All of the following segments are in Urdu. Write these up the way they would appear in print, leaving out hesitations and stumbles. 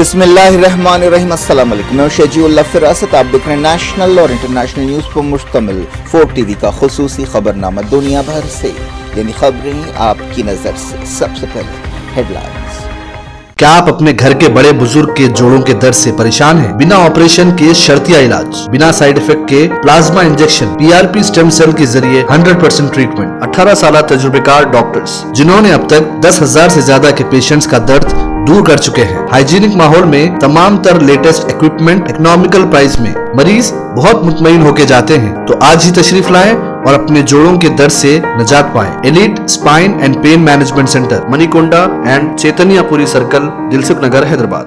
بسم اللہ الرحمن الرحیم۔ السلام علیکم، میں شجیع اللہ فراست، آپ دیکھ رہے ہیں نیشنل اور انٹرنیشنل نیوز پر مشتمل 4 ٹی وی کا خصوصی خبرنامہ دنیا بھر سے، یعنی خبریں آپ کی نظر سے۔ سب سے پہلے ہیڈ لائنز۔ کیا آپ اپنے گھر کے بڑے بزرگ کے جوڑوں کے درد سے پریشان ہیں؟ بنا آپریشن کے شرطیہ علاج، بنا سائیڈ افیکٹ کے plasma injection, P R P stem cell کے ذریعے 100% ٹریٹمنٹ۔ 18 سالہ تجربہ کار ڈاکٹرز جنہوں نے اب تک 10,000 سے زیادہ کے پیشنٹس کا درد دور کر چکے ہیں۔ ہائیجینک ماحول میں تمام تر لیٹسٹ ایکوپمنٹ اکنامیکل پرائز میں مریض بہت مطمئن ہو کے جاتے ہیں۔ تو آج ہی تشریف لائیں اور اپنے جوڑوں کے درد سے نجات پائیں۔ Elite spine and pain management centre, Manikonda and Chaitanya Puri circle, Dilsukhnagar, Hyderabad.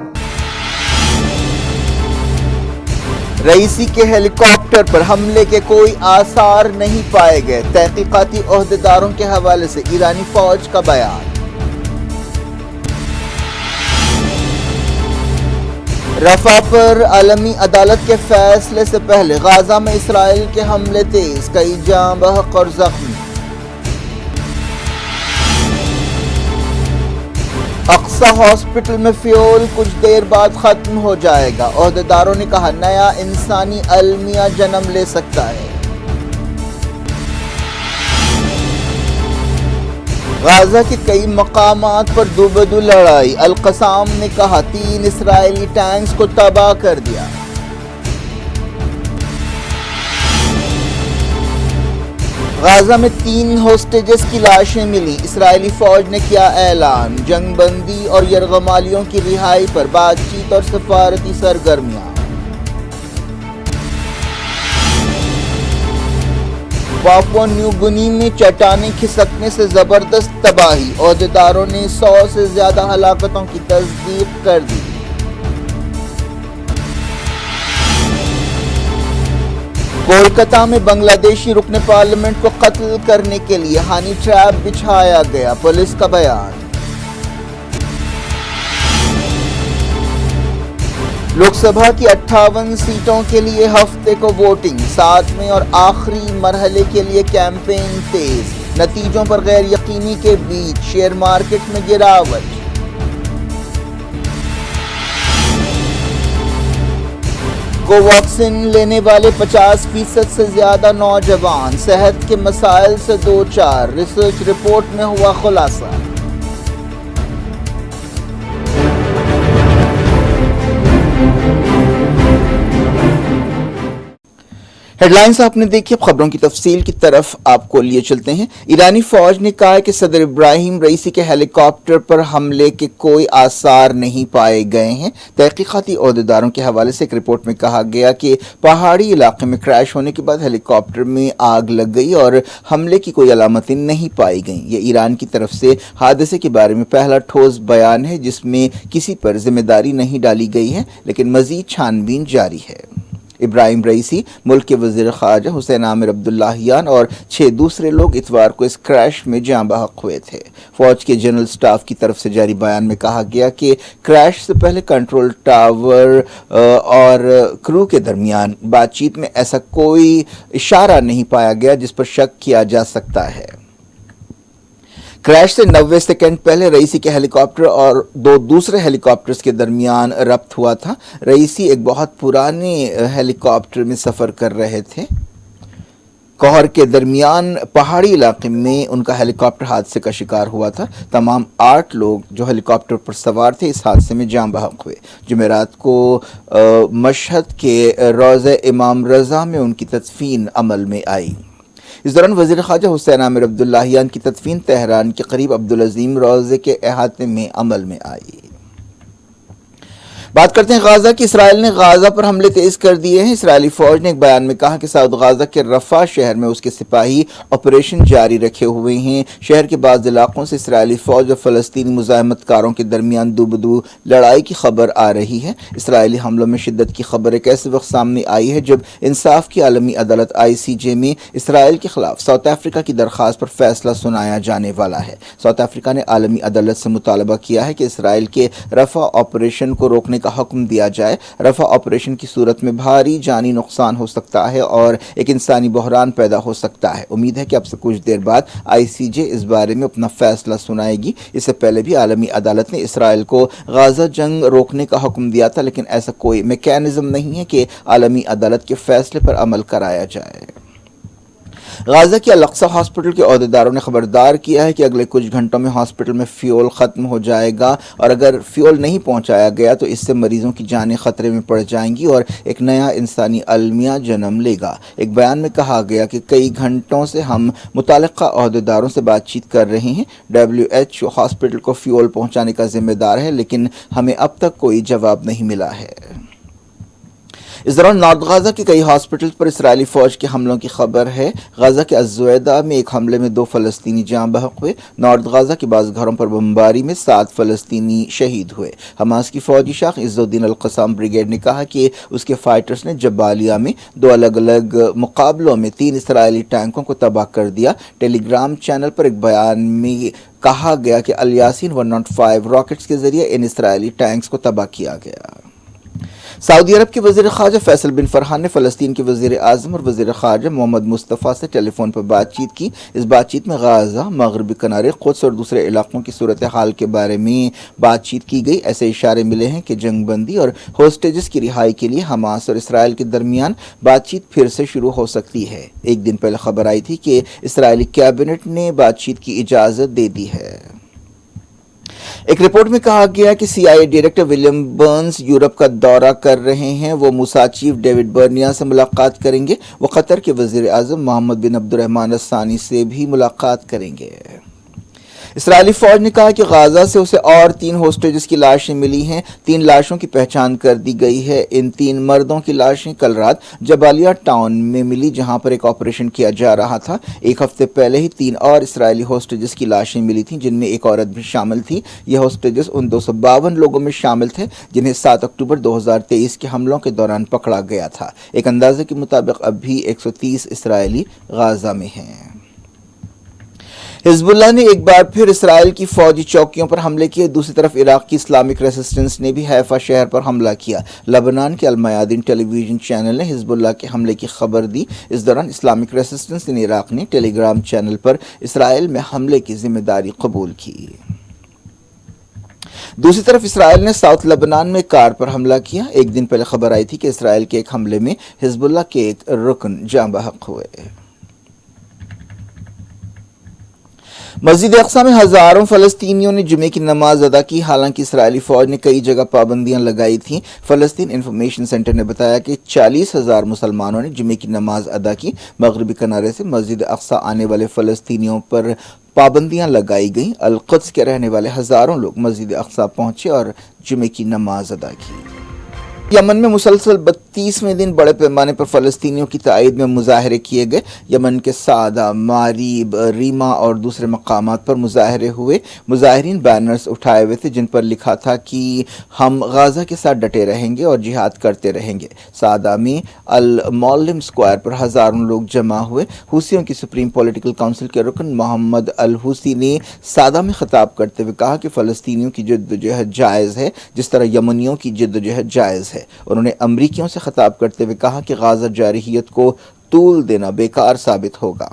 Raisi کے ہیلی کاپٹر پر حملے کے کوئی آثار نہیں پائے گئے، تحقیقاتی عہدیداروں کے حوالے سے ایرانی فوج کا بیان۔ رفح پر عالمی عدالت کے فیصلے سے پہلے غزہ میں اسرائیل کے حملے تیز، کئی جاں بحق اور زخمی۔ اقصی ہاسپٹل میں فیول کچھ دیر بعد ختم ہو جائے گا، عہدیداروں نے کہا نیا انسانی المیہ جنم لے سکتا ہے۔ غزہ کے کئی مقامات پر دو بدو لڑائی، القسام نے کہا 3 اسرائیلی ٹینکس کو تباہ کر دیا۔ غزہ میں 3 ہوسٹیجز کی لاشیں ملی، اسرائیلی فوج نے کیا اعلان، جنگ بندی اور یرغمالیوں کی رہائی پر بات چیت اور سفارتی سرگرمیاں۔ پاپوا نیو گنی میں چٹانیں کھسکنے سے زبردست تباہی، عہدیداروں نے 100 سے زیادہ ہلاکتوں کی تصدیق کر دی۔ کولکتہ میں بنگلہ دیشی رکن پارلیمنٹ کو قتل کرنے کے لیے ہانی ٹریپ بچھایا گیا، پولیس کا بیان۔ لوک سبھا کی 58 سیٹوں کے لیے ہفتے کو ووٹنگ، 7ویں اور آخری مرحلے کے لیے کیمپین تیز، نتیجوں پر غیر یقینی کے بیچ شیئر مارکیٹ میں گراوٹ۔ کوویکسین لینے والے 50% سے زیادہ نوجوان صحت کے مسائل سے دوچار، ریسرچ رپورٹ میں ہوا خلاصہ۔ ہیڈ لائنز آپ نے دیکھی، اب خبروں کی تفصیل کی طرف آپ کو لیے چلتے ہیں۔ ایرانی فوج نے کہا کہ صدر ابراہیم رئیسی کے ہیلی کاپٹر پر حملے کے کوئی آثار نہیں پائے گئے ہیں۔ تحقیقاتی عہدیداروں کے حوالے سے ایک رپورٹ میں کہا گیا کہ پہاڑی علاقے میں کریش ہونے کے بعد ہیلی کاپٹر میں آگ لگ گئی اور حملے کی کوئی علامتیں نہیں پائی گئیں۔ یہ ایران کی طرف سے حادثے کے بارے میں پہلا ٹھوس بیان ہے جس میں کسی پر ذمہ داری نہیں ڈالی گئی ہے، لیکن مزید چھان بین جاری ہے۔ ابراہیم رئیسی، ملک کے وزیر خارجہ حسین عامر عبداللہیان اور 6 دوسرے لوگ اتوار کو اس کریش میں جاں بحق ہوئے تھے۔ فوج کے جنرل سٹاف کی طرف سے جاری بیان میں کہا گیا کہ کریش سے پہلے کنٹرول ٹاور اور کرو کے درمیان بات چیت میں ایسا کوئی اشارہ نہیں پایا گیا جس پر شک کیا جا سکتا ہے۔ کریش سے 90 سیکنڈ پہلے رئیسی کے ہیلی کاپٹر اور 2 دوسرے ہیلی کاپٹرز کے درمیان ربط ہوا تھا۔ رئیسی ایک بہت پرانے ہیلی کاپٹر میں سفر کر رہے تھے۔ کوہر کے درمیان پہاڑی علاقے میں ان کا ہیلی کاپٹر حادثے کا شکار ہوا تھا۔ تمام 8 لوگ جو ہیلی کاپٹر پر سوار تھے اس حادثے میں جاں بحق ہوئے۔ جمعرات کو مشہد کے روضہ امام رضا میں ان کی تدفین عمل میں آئی۔ اس دوران وزیر خارجہ حسین عامر عبداللہیان کی تدفین تہران کے قریب عبدالعظیم روضے کے احاطے میں عمل میں آئی۔ بات کرتے ہیں غزہ کی۔ اسرائیل نے غزہ پر حملے تیز کر دیے ہیں۔ اسرائیلی فوج نے ایک بیان میں کہا کہ ساؤتھ غزہ کے رفح شہر میں اس کے سپاہی آپریشن جاری رکھے ہوئے ہیں۔ شہر کے بعض علاقوں سے اسرائیلی فوج اور فلسطینی مزاحمت کاروں کے درمیان دو بدو لڑائی کی خبر آ رہی ہے۔ اسرائیلی حملوں میں شدت کی خبر ایک ایسے وقت سامنے آئی ہے جب انصاف کی عالمی عدالت ICJ میں اسرائیل کے خلاف ساؤتھ افریقہ کی درخواست پر فیصلہ سنایا جانے والا ہے۔ ساؤتھ افریقہ نے عالمی عدالت سے مطالبہ کیا ہے کہ اسرائیل کے رفح آپریشن کو روکنے کا حکم دیا جائے۔ رفع آپریشن کی صورت میں بھاری جانی نقصان ہو سکتا ہے اور ایک انسانی بحران پیدا ہو سکتا ہے۔ امید ہے کہ اب سے کچھ دیر بعد ICJ اس بارے میں اپنا فیصلہ سنائے گی۔ اس سے پہلے بھی عالمی عدالت نے اسرائیل کو غزہ جنگ روکنے کا حکم دیا تھا، لیکن ایسا کوئی میکینزم نہیں ہے کہ عالمی عدالت کے فیصلے پر عمل کرایا جائے۔ غزہ کے الاقصی ہاسپٹل کے عہدیداروں نے خبردار کیا ہے کہ اگلے کچھ گھنٹوں میں ہاسپٹل میں فیول ختم ہو جائے گا، اور اگر فیول نہیں پہنچایا گیا تو اس سے مریضوں کی جانیں خطرے میں پڑ جائیں گی اور ایک نیا انسانی المیہ جنم لے گا۔ ایک بیان میں کہا گیا کہ کئی گھنٹوں سے ہم متعلقہ عہدیداروں سے بات چیت کر رہے ہیں۔ WHO ہاسپٹل کو فیول پہنچانے کا ذمہ دار ہے، لیکن ہمیں اب تک کوئی جواب نہیں ملا ہے۔ اس دوران نارتھ غزہ کے کئی ہاسپٹلز پر اسرائیلی فوج کے حملوں کی خبر ہے۔ غزہ کے الزویدہ میں ایک حملے میں 2 فلسطینی جاں بحق ہوئے۔ نارتھ غزہ کے بعض گھروں پر بمباری میں 7 فلسطینی شہید ہوئے۔ حماس کی فوجی شاخ عز الدین القسام بریگیڈ نے کہا کہ اس کے فائٹرز نے جبالیہ میں 2 الگ الگ مقابلوں میں 3 اسرائیلی ٹینکوں کو تباہ کر دیا۔ ٹیلی گرام چینل پر ایک بیان میں کہا گیا کہ الیاسین 105 راکٹس کے ذریعے ان اسرائیلی ٹینکس کو تباہ کیا گیا۔ سعودی عرب کے وزیر خارجہ فیصل بن فرحان نے فلسطین کے وزیر اعظم اور وزیر خارجہ محمد مصطفیٰ سے ٹیلی فون پر بات چیت کی۔ اس بات چیت میں غزہ، مغربی کنارے قدس اور دوسرے علاقوں کی صورتحال کے بارے میں بات چیت کی گئی۔ ایسے اشارے ملے ہیں کہ جنگ بندی اور ہوسٹیجز کی رہائی کے لیے حماس اور اسرائیل کے درمیان بات چیت پھر سے شروع ہو سکتی ہے۔ ایک دن پہلے خبر آئی تھی کہ اسرائیلی کیبنٹ نے بات چیت کی اجازت دے دی ہے۔ ایک رپورٹ میں کہا گیا کہ CIA director William burns Europe کا دورہ کر رہے ہیں۔ وہ موساد چیف ڈیوڈ برنیا سے ملاقات کریں گے۔ وہ قطر کے وزیر اعظم محمد بن عبد الرحمن الثانی سے بھی ملاقات کریں گے۔ اسرائیلی فوج نے کہا کہ غزہ سے اسے اور 3 ہوسٹیجز کی لاشیں ملی ہیں۔ 3 لاشوں کی پہچان کر دی گئی ہے۔ ان 3 مردوں کی لاشیں کل رات جبالیہ ٹاؤن میں ملی، جہاں پر ایک آپریشن کیا جا رہا تھا۔ ایک ہفتے پہلے ہی 3 اور اسرائیلی ہوسٹیجز کی لاشیں ملی تھیں، جن میں ایک عورت بھی شامل تھی۔ یہ ہوسٹیجز ان 252 لوگوں میں شامل تھے جنہیں 7 اکتوبر 2023 کے حملوں کے دوران پکڑا گیا تھا۔ ایک اندازے کے مطابق اب بھی 130 اسرائیلی غزہ میں ہیں۔ حزب اللہ نے ایک بار پھر اسرائیل کی فوجی چوکیوں پر حملے کیے۔ دوسری طرف عراق کی اسلامک ریزسٹنس نے بھی حیفا شہر پر حملہ کیا۔ لبنان کے المیادین ٹیلی ویژن چینل نے حزب اللہ کے حملے کی خبر دی۔ اس دوران اسلامک ریزسٹنس ان عراق نے ٹیلی گرام چینل پر اسرائیل میں حملے کی ذمہ داری قبول کی۔ دوسری طرف اسرائیل نے ساؤتھ لبنان میں کار پر حملہ کیا۔ ایک دن پہلے خبر آئی تھی کہ اسرائیل کے ایک حملے میں حزب اللہ کے ایک رکن جاں بحق ہوئے۔ مسجد اقصی میں ہزاروں فلسطینیوں نے جمعے کی نماز ادا کی، حالانکہ اسرائیلی فوج نے کئی جگہ پابندیاں لگائی تھیں۔ فلسطین انفارمیشن سینٹر نے بتایا کہ 40,000 مسلمانوں نے جمعے کی نماز ادا کی۔ مغربی کنارے سے مسجد اقصی آنے والے فلسطینیوں پر پابندیاں لگائی گئیں۔ القدس کے رہنے والے ہزاروں لوگ مسجد اقصی پہنچے اور جمعے کی نماز ادا کی۔ یمن میں مسلسل 32ویں دن بڑے پیمانے پر فلسطینیوں کی تائید میں مظاہرے کیے گئے۔ یمن کے سعدہ، ماریب، ریما اور دوسرے مقامات پر مظاہرے ہوئے۔ مظاہرین بینرز اٹھائے ہوئے تھے جن پر لکھا تھا کہ ہم غزہ کے ساتھ ڈٹے رہیں گے اور جہاد کرتے رہیں گے۔ سعدہ میں المعلم اسکوائر پر ہزاروں لوگ جمع ہوئے۔ حوثیوں کی سپریم پولیٹیکل کونسل کے رکن محمد الحوثی نے سعدہ میں خطاب کرتے ہوئے کہا کہ فلسطینیوں کی جدوجہد جائز ہے جس طرح یمنیوں کی جدوجہد جائز ہے۔ انہوں نے امریکیوں سے خطاب کرتے ہوئے کہا کہ غزہ جارحیت کو طول دینا بیکار ثابت ہوگا۔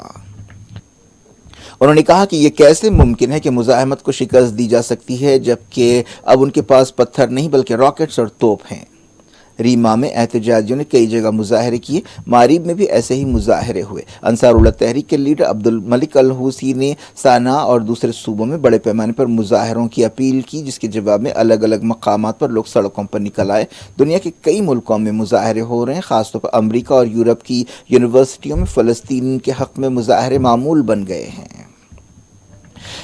انہوں نے کہا کہ یہ کیسے ممکن ہے کہ مزاحمت کو شکست دی جا سکتی ہے جبکہ اب ان کے پاس پتھر نہیں بلکہ راکٹس اور توپ ہیں۔ ریما میں احتجاجیوں نے کئی جگہ مظاہرے کیے۔ ماریب میں بھی ایسے ہی مظاہرے ہوئے۔ انصار اللہ تحریک کے لیڈر عبد الملک الحوثی نے صنعاء اور دوسرے صوبوں میں بڑے پیمانے پر مظاہروں کی اپیل کی، جس کے جواب میں الگ الگ مقامات پر لوگ سڑکوں پر نکل آئے۔ دنیا کے کئی ملکوں میں مظاہرے ہو رہے ہیں، خاص طور پر امریکہ اور یورپ کی یونیورسٹیوں میں فلسطین کے حق میں مظاہرے معمول بن گئے ہیں۔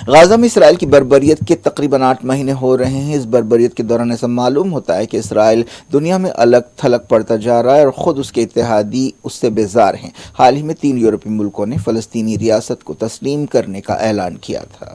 غزہ میں اسرائیل کی بربریت کے تقریباً 8 مہینے ہو رہے ہیں۔ اس بربریت کے دوران ایسا معلوم ہوتا ہے کہ اسرائیل دنیا میں الگ تھلگ پڑتا جا رہا ہے اور خود اس کے اتحادی اس سے بیزار ہیں۔ حال ہی میں 3 یورپی ملکوں نے فلسطینی ریاست کو تسلیم کرنے کا اعلان کیا تھا۔